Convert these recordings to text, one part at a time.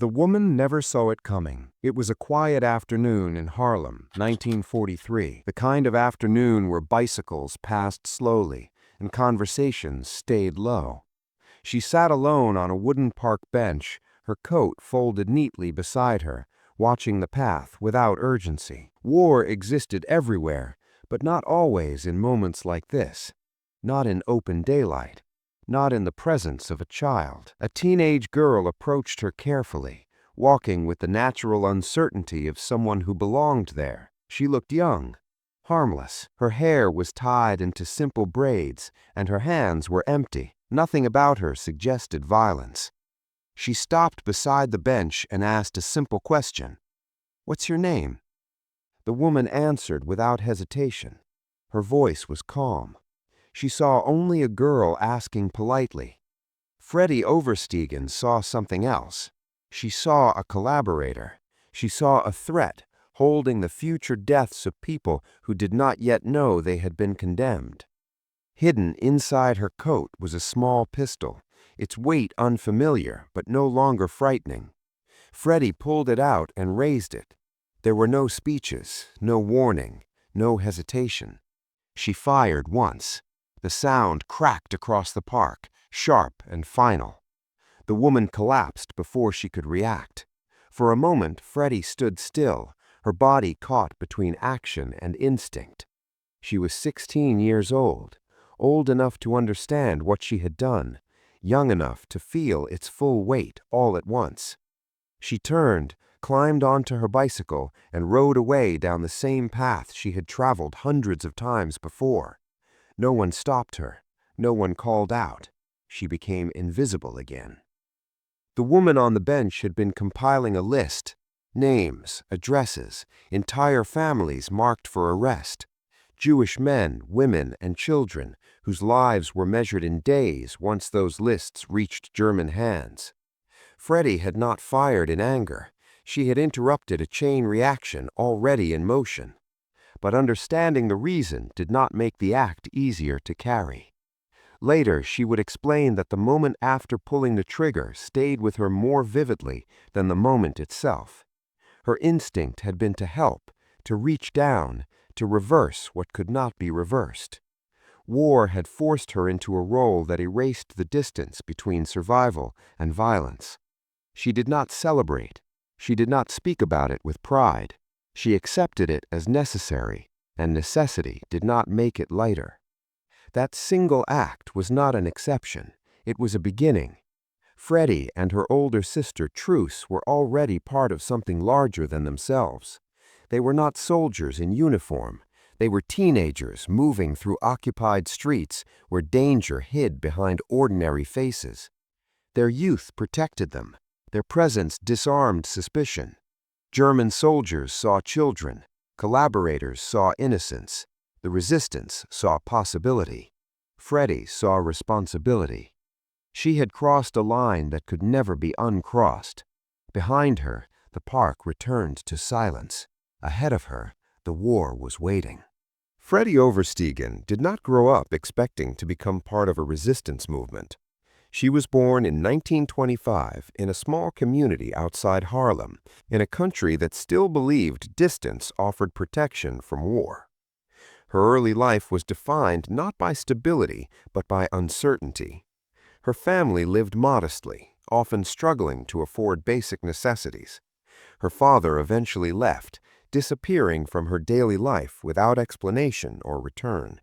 The woman never saw it coming. It was a quiet afternoon in Harlem, 1943, the kind of afternoon where bicycles passed slowly and conversations stayed low. She sat alone on a wooden park bench, her coat folded neatly beside her, watching the path without urgency. War existed everywhere, but not always in moments like this. Not in open daylight. Not in the presence of a child. A teenage girl approached her carefully, walking with the natural uncertainty of someone who belonged there. She looked young, harmless. Her hair was tied into simple braids, and her hands were empty. Nothing about her suggested violence. She stopped beside the bench and asked a simple question. "What's your name?" The woman answered without hesitation. Her voice was calm. She saw only a girl asking politely. Freddie Oversteegen saw something else. She saw a collaborator. She saw a threat, holding the future deaths of people who did not yet know they had been condemned. Hidden inside her coat was a small pistol, its weight unfamiliar but no longer frightening. Freddie pulled it out and raised it. There were no speeches, no warning, no hesitation. She fired once. The sound cracked across the park, sharp and final. The woman collapsed before she could react. For a moment, Freddie stood still, her body caught between action and instinct. She was 16 years old enough to understand what she had done, young enough to feel its full weight all at once. She turned, climbed onto her bicycle, and rode away down the same path she had traveled hundreds of times before. No one stopped her. No one called out. She became invisible again. The woman on the bench had been compiling a list. Names, addresses, entire families marked for arrest. Jewish men, women, and children whose lives were measured in days once those lists reached German hands. Freddie had not fired in anger. She had interrupted a chain reaction already in motion. But understanding the reason did not make the act easier to carry. Later, she would explain that the moment after pulling the trigger stayed with her more vividly than the moment itself. Her instinct had been to help, to reach down, to reverse what could not be reversed. War had forced her into a role that erased the distance between survival and violence. She did not celebrate. She did not speak about it with pride. She accepted it as necessary, and necessity did not make it lighter. That single act was not an exception. It was a beginning. Freddie and her older sister Truce were already part of something larger than themselves. They were not soldiers in uniform. They were teenagers moving through occupied streets where danger hid behind ordinary faces. Their youth protected them. Their presence disarmed suspicion. German soldiers saw children. Collaborators saw innocence. The resistance saw possibility. Freddie saw responsibility. She had crossed a line that could never be uncrossed. Behind her, the park returned to silence. Ahead of her, the war was waiting. Freddie Oversteegen did not grow up expecting to become part of a resistance movement. She was born in 1925 in a small community outside Harlem, in a country that still believed distance offered protection from war. Her early life was defined not by stability, but by uncertainty. Her family lived modestly, often struggling to afford basic necessities. Her father eventually left, disappearing from her daily life without explanation or return.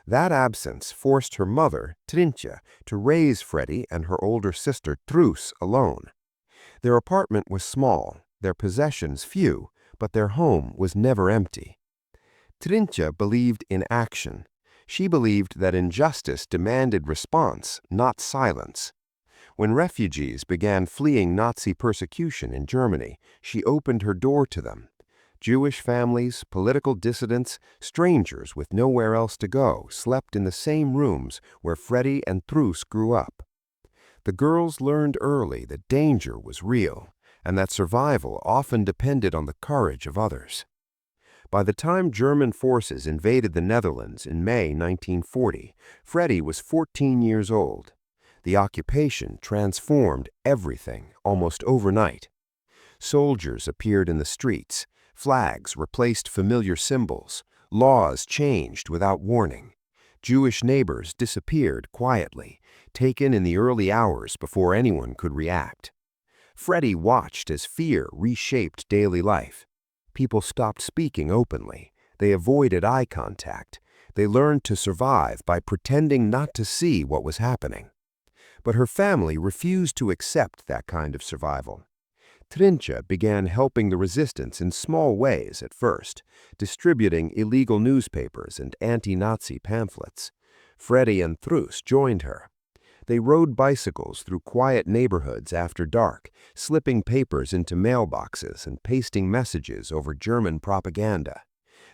That absence forced her mother, Trintje, to raise Freddie and her older sister, Truus, alone. Their apartment was small, their possessions few, but their home was never empty. Trintje believed in action. She believed that injustice demanded response, not silence. When refugees began fleeing Nazi persecution in Germany, she opened her door to them. Jewish families, political dissidents, strangers with nowhere else to go slept in the same rooms where Freddie and Truus grew up. The girls learned early that danger was real and that survival often depended on the courage of others. By the time German forces invaded the Netherlands in May 1940, Freddie was 14 years old. The occupation transformed everything almost overnight. Soldiers appeared in the streets, flags replaced familiar symbols, laws changed without warning. Jewish neighbors disappeared quietly, taken in the early hours before anyone could react. Freddie watched as fear reshaped daily life. People stopped speaking openly. They avoided eye contact. They learned to survive by pretending not to see what was happening. But her family refused to accept that kind of survival. Trincha began helping the resistance in small ways at first, distributing illegal newspapers and anti-Nazi pamphlets. Freddie and Trus joined her. They rode bicycles through quiet neighborhoods after dark, slipping papers into mailboxes and pasting messages over German propaganda.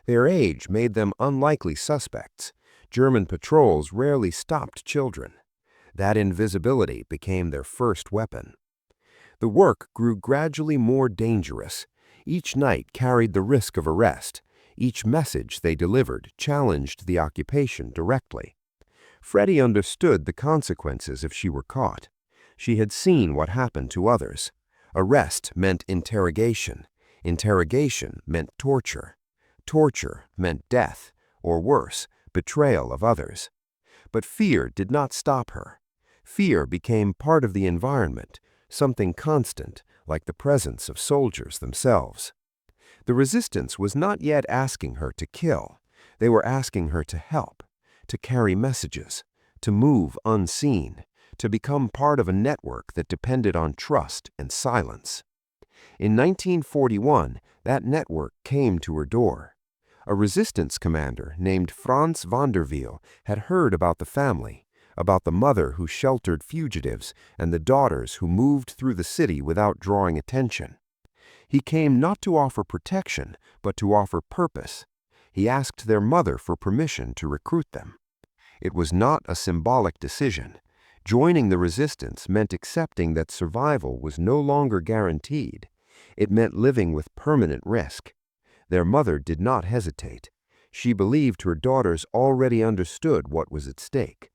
Their age made them unlikely suspects. German patrols rarely stopped children. That invisibility became their first weapon. The work grew gradually more dangerous. Each night carried the risk of arrest. Each message they delivered challenged the occupation directly. Freddie understood the consequences if she were caught. She had seen what happened to others. Arrest meant interrogation. Interrogation meant torture. Torture meant death, or worse, betrayal of others. But fear did not stop her. Fear became part of the environment, something constant, like the presence of soldiers themselves. The resistance was not yet asking her to kill. They were asking her to help, to carry messages, to move unseen, to become part of a network that depended on trust and silence. In 1941, that network came to her door. A resistance commander named Franz van der Wiel had heard about the family, about the mother who sheltered fugitives and the daughters who moved through the city without drawing attention. He came not to offer protection, but to offer purpose. He asked their mother for permission to recruit them. It was not a symbolic decision. Joining the resistance meant accepting that survival was no longer guaranteed. It meant living with permanent risk. Their mother did not hesitate. She believed her daughters already understood what was at stake.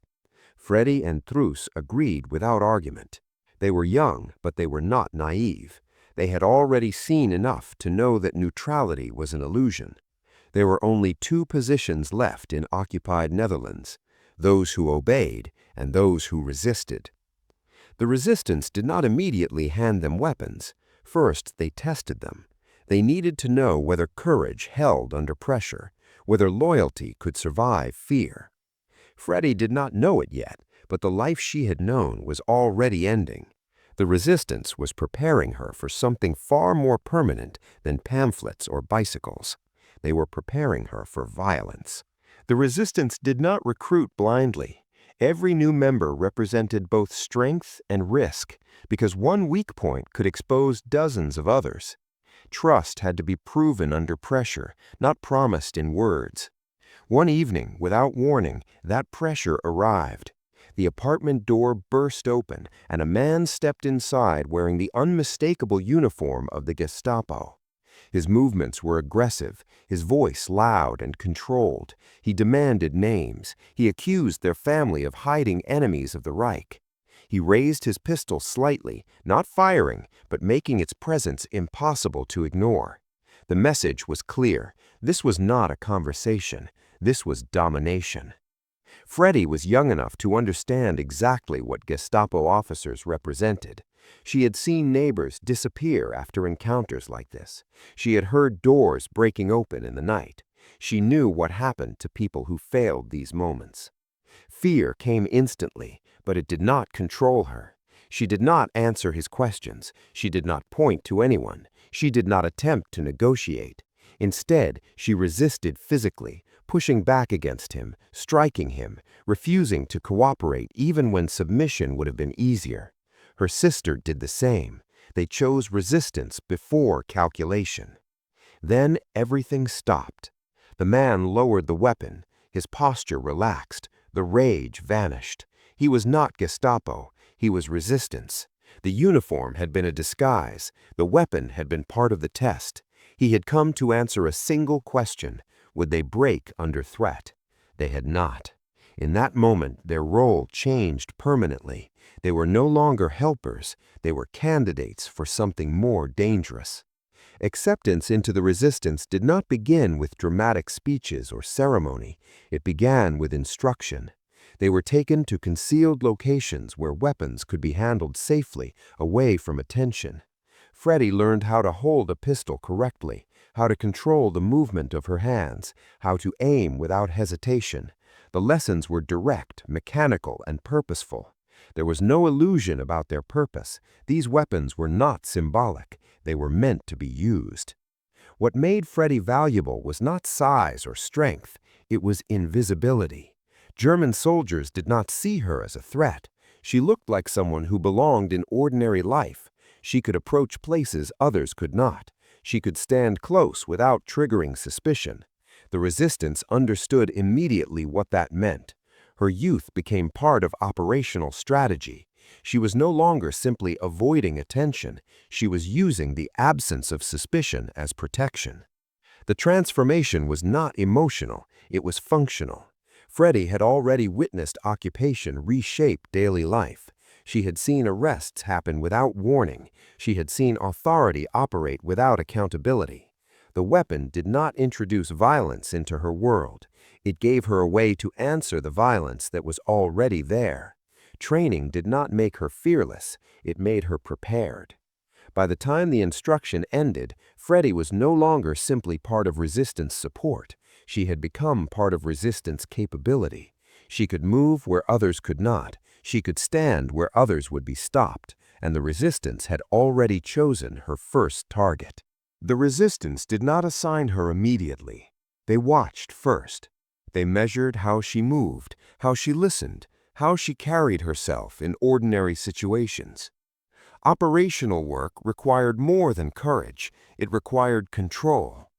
Freddie and Trus agreed without argument. They were young, but they were not naive. They had already seen enough to know that neutrality was an illusion. There were only two positions left in occupied Netherlands: those who obeyed and those who resisted. The resistance did not immediately hand them weapons. First, they tested them. They needed to know whether courage held under pressure, whether loyalty could survive fear. Freddie did not know it yet, but the life she had known was already ending. The resistance was preparing her for something far more permanent than pamphlets or bicycles. They were preparing her for violence. The resistance did not recruit blindly. Every new member represented both strength and risk, because one weak point could expose dozens of others. Trust had to be proven under pressure, not promised in words. One evening, without warning, that pressure arrived. The apartment door burst open, and a man stepped inside wearing the unmistakable uniform of the Gestapo. His movements were aggressive, his voice loud and controlled. He demanded names. He accused their family of hiding enemies of the Reich. He raised his pistol slightly, not firing, but making its presence impossible to ignore. The message was clear. This was not a conversation. This was domination. Freddie was young enough to understand exactly what Gestapo officers represented. She had seen neighbors disappear after encounters like this. She had heard doors breaking open in the night. She knew what happened to people who failed these moments. Fear came instantly, but it did not control her. She did not answer his questions. She did not point to anyone. She did not attempt to negotiate. Instead, she resisted physically, pushing back against him, striking him, refusing to cooperate even when submission would have been easier. Her sister did the same. They chose resistance before calculation. Then everything stopped. The man lowered the weapon. His posture relaxed. The rage vanished. He was not Gestapo. He was resistance. The uniform had been a disguise. The weapon had been part of the test. He had come to answer a single question. Would they break under threat? They had not. In that moment, their role changed permanently. They were no longer helpers, they were candidates for something more dangerous. Acceptance into the resistance did not begin with dramatic speeches or ceremony. It began with instruction. They were taken to concealed locations where weapons could be handled safely, away from attention. Freddie learned how to hold a pistol correctly, how to control the movement of her hands, how to aim without hesitation. The lessons were direct, mechanical, and purposeful. There was no illusion about their purpose. These weapons were not symbolic. They were meant to be used. What made Freddie valuable was not size or strength. It was invisibility. German soldiers did not see her as a threat. She looked like someone who belonged in ordinary life. She could approach places others could not. She could stand close without triggering suspicion. The resistance understood immediately what that meant. Her youth became part of operational strategy. She was no longer simply avoiding attention. She was using the absence of suspicion as protection. The transformation was not emotional, it was functional. Freddie had already witnessed occupation reshape daily life. She had seen arrests happen without warning. She had seen authority operate without accountability. The weapon did not introduce violence into her world. It gave her a way to answer the violence that was already there. Training did not make her fearless, it made her prepared. By the time the instruction ended, Freddie was no longer simply part of resistance support. She had become part of resistance capability. She could move where others could not. She could stand where others would be stopped, and the resistance had already chosen her first target. The resistance did not assign her immediately. They watched first. They measured how she moved, how she listened, how she carried herself in ordinary situations. Operational work required more than courage. It required control.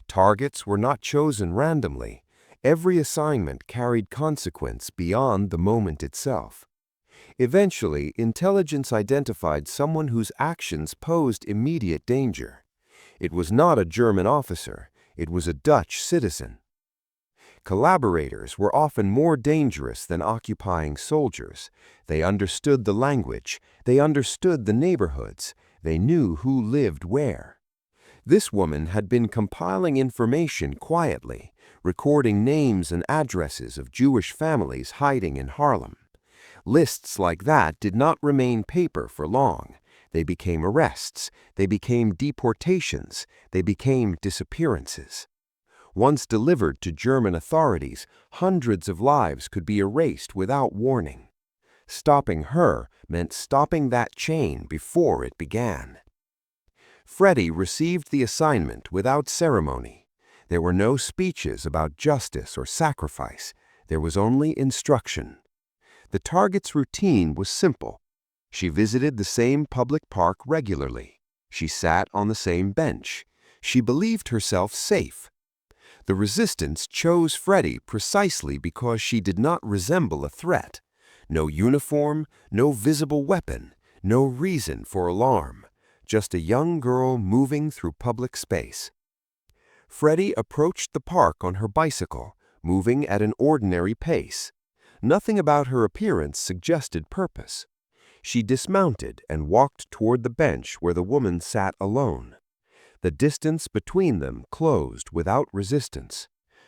Targets were not chosen randomly. Every assignment carried consequence beyond the moment itself. Eventually, intelligence identified someone whose actions posed immediate danger. It was not a German officer. It was a Dutch citizen. Collaborators were often more dangerous than occupying soldiers. They understood the language. They understood the neighborhoods. They knew who lived where. This woman had been compiling information quietly, recording names and addresses of Jewish families hiding in Harlem. Lists like that did not remain paper for long. They became arrests. They became deportations. They became disappearances. Once delivered to German authorities, hundreds of lives could be erased without warning. Stopping her meant stopping that chain before it began. Freddie received the assignment without ceremony. There were no speeches about justice or sacrifice. There was only instruction. The target's routine was simple. She visited the same public park regularly. She sat on the same bench. She believed herself safe. The resistance chose Freddie precisely because she did not resemble a threat. No uniform, no visible weapon, no reason for alarm. Just a young girl moving through public space. Freddie approached the park on her bicycle, moving at an ordinary pace. Nothing about her appearance suggested purpose. She dismounted and walked toward the bench where the woman sat alone. The distance between them closed without resistance.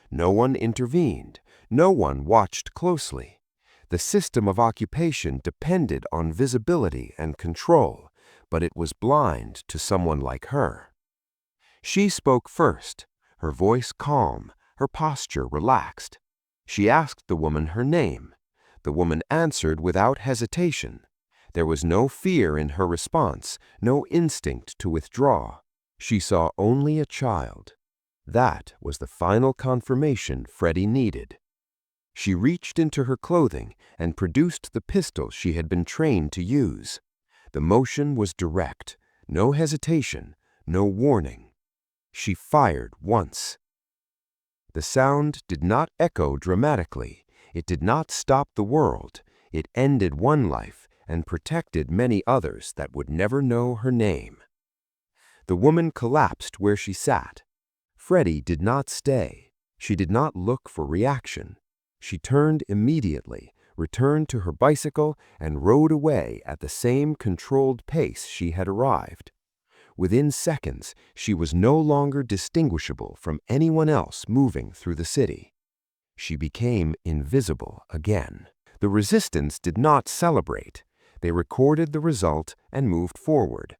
No one intervened. No one watched closely. The system of occupation depended on visibility and control, but it was blind to someone like her. She spoke first, her voice calm, her posture relaxed. She asked the woman her name. The woman answered without hesitation. There was no fear in her response, no instinct to withdraw. She saw only a child. That was the final confirmation Freddie needed. She reached into her clothing and produced the pistol she had been trained to use. The motion was direct, no hesitation, no warning. She fired once. The sound did not echo dramatically. It did not stop the world. It ended one life and protected many others that would never know her name. The woman collapsed where she sat. Freddie did not stay. She did not look for reaction. She turned immediately, returned to her bicycle, and rode away at the same controlled pace she had arrived. Within seconds, she was no longer distinguishable from anyone else moving through the city. She became invisible again. The resistance did not celebrate. They recorded the result and moved forward.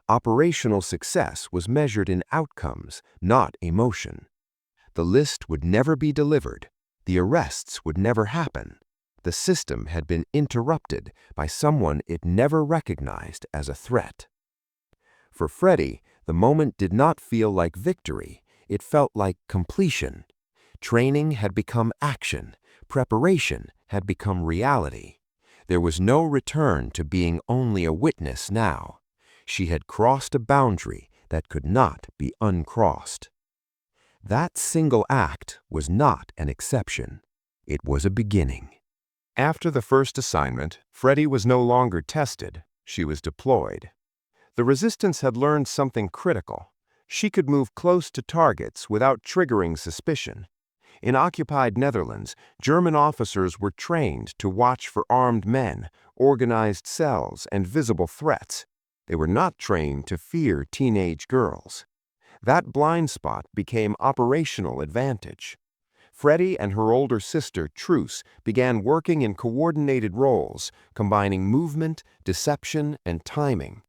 Operational success was measured in outcomes, not emotion. The list would never be delivered. The arrests would never happen. The system had been interrupted by someone it never recognized as a threat. For Freddie, the moment did not feel like victory. It felt like completion. Training had become action. Preparation had become reality. There was no return to being only a witness now. She had crossed a boundary that could not be uncrossed. That single act was not an exception. It was a beginning. After the first assignment, Freddie was no longer tested. She was deployed. The resistance had learned something critical. She could move close to targets without triggering suspicion. In occupied Netherlands, German officers were trained to watch for armed men, organized cells, and visible threats. They were not trained to fear teenage girls. That blind spot became operational advantage. Freddie and her older sister, Truce, began working in coordinated roles, combining movement, deception, and timing.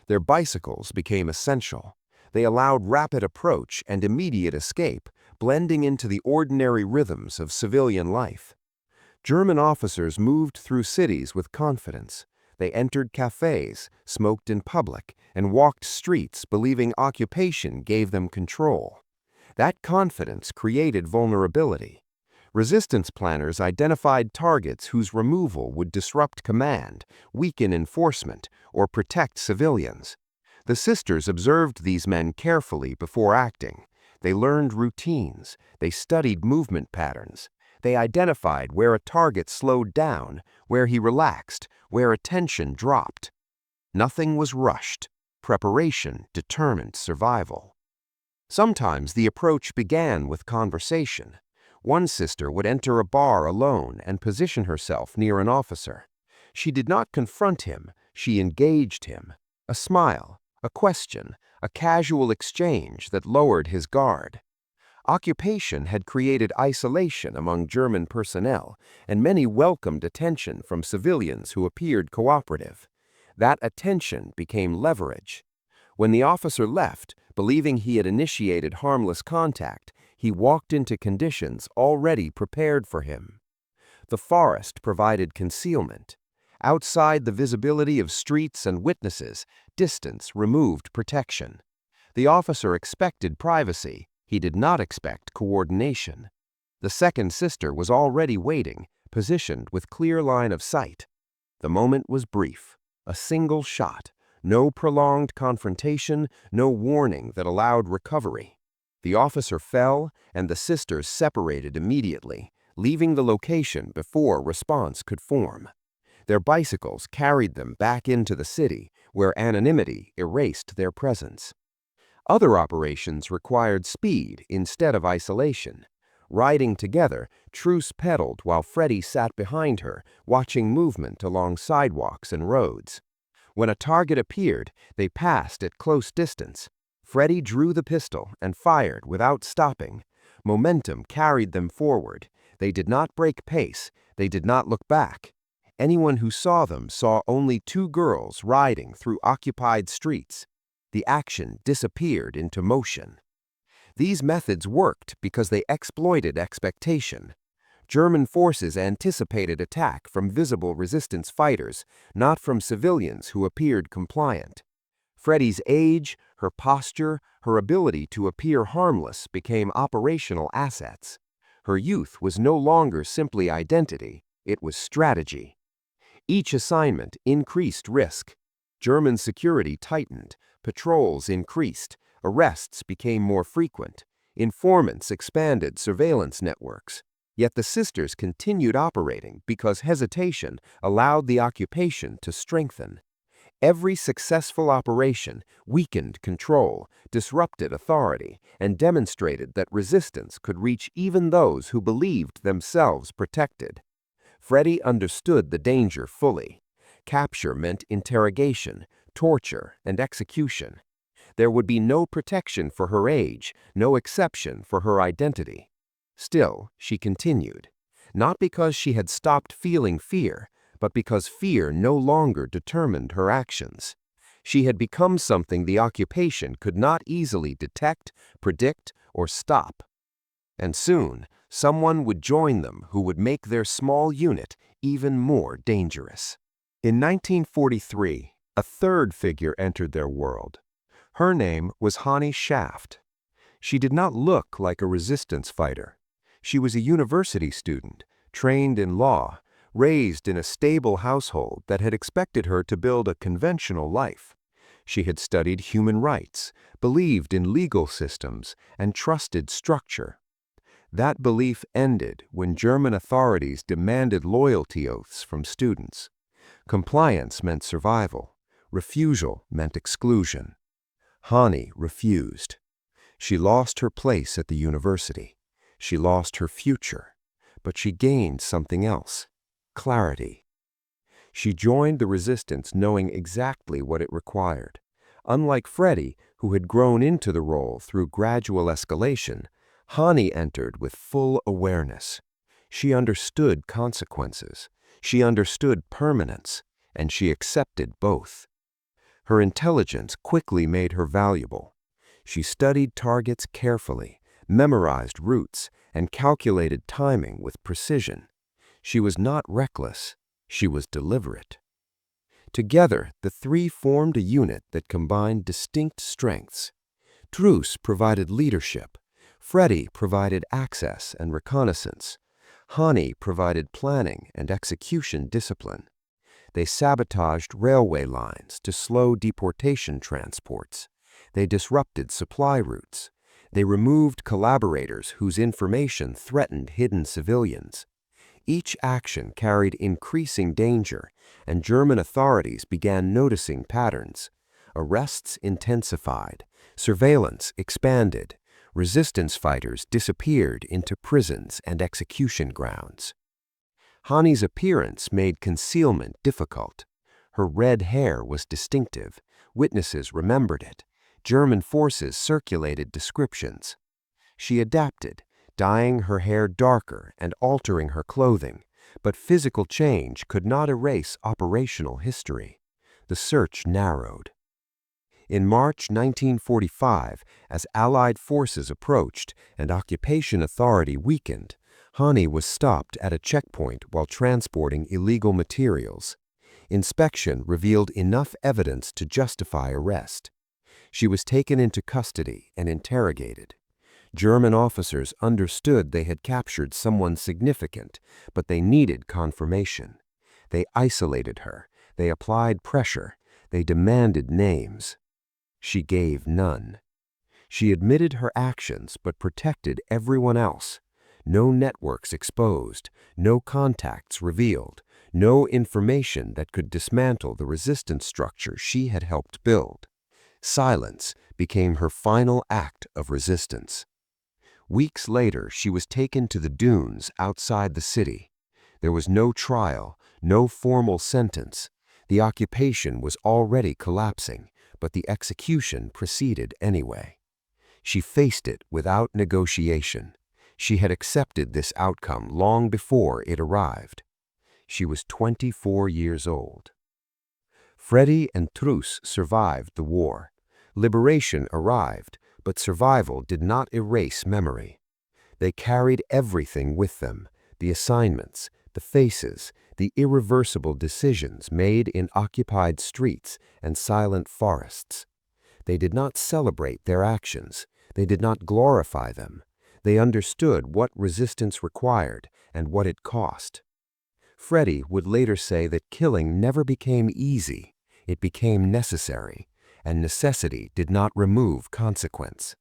Their bicycles became essential. They allowed rapid approach and immediate escape, blending into the ordinary rhythms of civilian life. German officers moved through cities with confidence. They entered cafes, smoked in public, and walked streets believing occupation gave them control. That confidence created vulnerability. Resistance planners identified targets whose removal would disrupt command, weaken enforcement, or protect civilians. The sisters observed these men carefully before acting. They learned routines. They studied movement patterns. They identified where a target slowed down, where he relaxed, where attention dropped. Nothing was rushed. Preparation determined survival. Sometimes the approach began with conversation. One sister would enter a bar alone and position herself near an officer. She did not confront him. She engaged him. A smile, a question, a casual exchange that lowered his guard. Occupation had created isolation among German personnel, and many welcomed attention from civilians who appeared cooperative. That attention became leverage. When the officer left, believing he had initiated harmless contact, he walked into conditions already prepared for him. The forest provided concealment. Outside the visibility of streets and witnesses, distance removed protection. The officer expected privacy. He did not expect coordination. The second sister was already waiting, positioned with clear line of sight. The moment was brief. A single shot. No prolonged confrontation, no warning that allowed recovery. The officer fell, and the sisters separated immediately, leaving the location before response could form. Their bicycles carried them back into the city, where anonymity erased their presence. Other operations required speed instead of isolation. Riding together, Truce pedaled while Freddie sat behind her, watching movement along sidewalks and roads. When a target appeared, they passed at close distance. Freddie drew the pistol and fired without stopping. Momentum carried them forward. They did not break pace. They did not look back. Anyone who saw them saw only two girls riding through occupied streets. The action disappeared into motion. These methods worked because they exploited expectation. German forces anticipated attack from visible resistance fighters, not from civilians who appeared compliant. Freddie's age, her posture, her ability to appear harmless became operational assets. Her youth was no longer simply identity, it was strategy. Each assignment increased risk. German security tightened, patrols increased, arrests became more frequent, informants expanded surveillance networks. Yet the sisters continued operating because hesitation allowed the occupation to strengthen. Every successful operation weakened control, disrupted authority, and demonstrated that resistance could reach even those who believed themselves protected. Freddie understood the danger fully. Capture meant interrogation, torture, and execution. There would be no protection for her age, no exception for her identity. Still, she continued, not because she had stopped feeling fear, but because fear no longer determined her actions. She had become something the occupation could not easily detect, predict, or stop. And soon, someone would join them who would make their small unit even more dangerous. In 1943, a third figure entered their world. Her name was Hani Shaft. She did not look like a resistance fighter. She was a university student, trained in law, raised in a stable household that had expected her to build a conventional life. She had studied human rights, believed in legal systems, and trusted structure. That belief ended when German authorities demanded loyalty oaths from students. Compliance meant survival. Refusal meant exclusion. Hani refused. She lost her place at the university. She lost her future. But she gained something else: clarity. She joined the resistance knowing exactly what it required. Unlike Freddie, who had grown into the role through gradual escalation, Hani entered with full awareness. She understood consequences. She understood permanence, and she accepted both. Her intelligence quickly made her valuable. She studied targets carefully, memorized routes, and calculated timing with precision. She was not reckless. She was deliberate. Together, the three formed a unit that combined distinct strengths. Truss provided leadership. Freddie provided access and reconnaissance. Hani provided planning and execution discipline. They sabotaged railway lines to slow deportation transports. They disrupted supply routes. They removed collaborators whose information threatened hidden civilians. Each action carried increasing danger, and German authorities began noticing patterns. Arrests intensified. Surveillance expanded. Resistance fighters disappeared into prisons and execution grounds. Hani's appearance made concealment difficult. Her red hair was distinctive. Witnesses remembered it. German forces circulated descriptions. She adapted, dyeing her hair darker and altering her clothing, but physical change could not erase operational history. The search narrowed. In March 1945, as Allied forces approached and occupation authority weakened, Hani was stopped at a checkpoint while transporting illegal materials. Inspection revealed enough evidence to justify arrest. She was taken into custody and interrogated. German officers understood they had captured someone significant, but they needed confirmation. They isolated her. They applied pressure. They demanded names. She gave none. She admitted her actions but protected everyone else. No networks exposed, no contacts revealed, no information that could dismantle the resistance structure she had helped build. Silence became her final act of resistance. Weeks later, she was taken to the dunes outside the city. There was no trial, no formal sentence. The occupation was already collapsing, but the execution proceeded anyway. She faced it without negotiation. She had accepted this outcome long before it arrived. She was 24 years old. Freddie and Truss survived the war. Liberation arrived, but survival did not erase memory. They carried everything with them: the assignments, the faces, the irreversible decisions made in occupied streets and silent forests. They did not celebrate their actions. They did not glorify them. They understood what resistance required and what it cost. Freddie would later say that killing never became easy. It became necessary, and necessity did not remove consequence.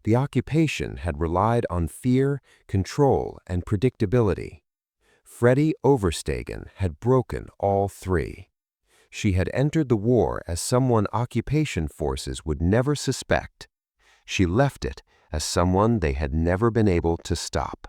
The occupation had relied on fear, control, and predictability. Freddie Overstegen had broken all three. She had entered the war as someone occupation forces would never suspect. She left it as someone they had never been able to stop.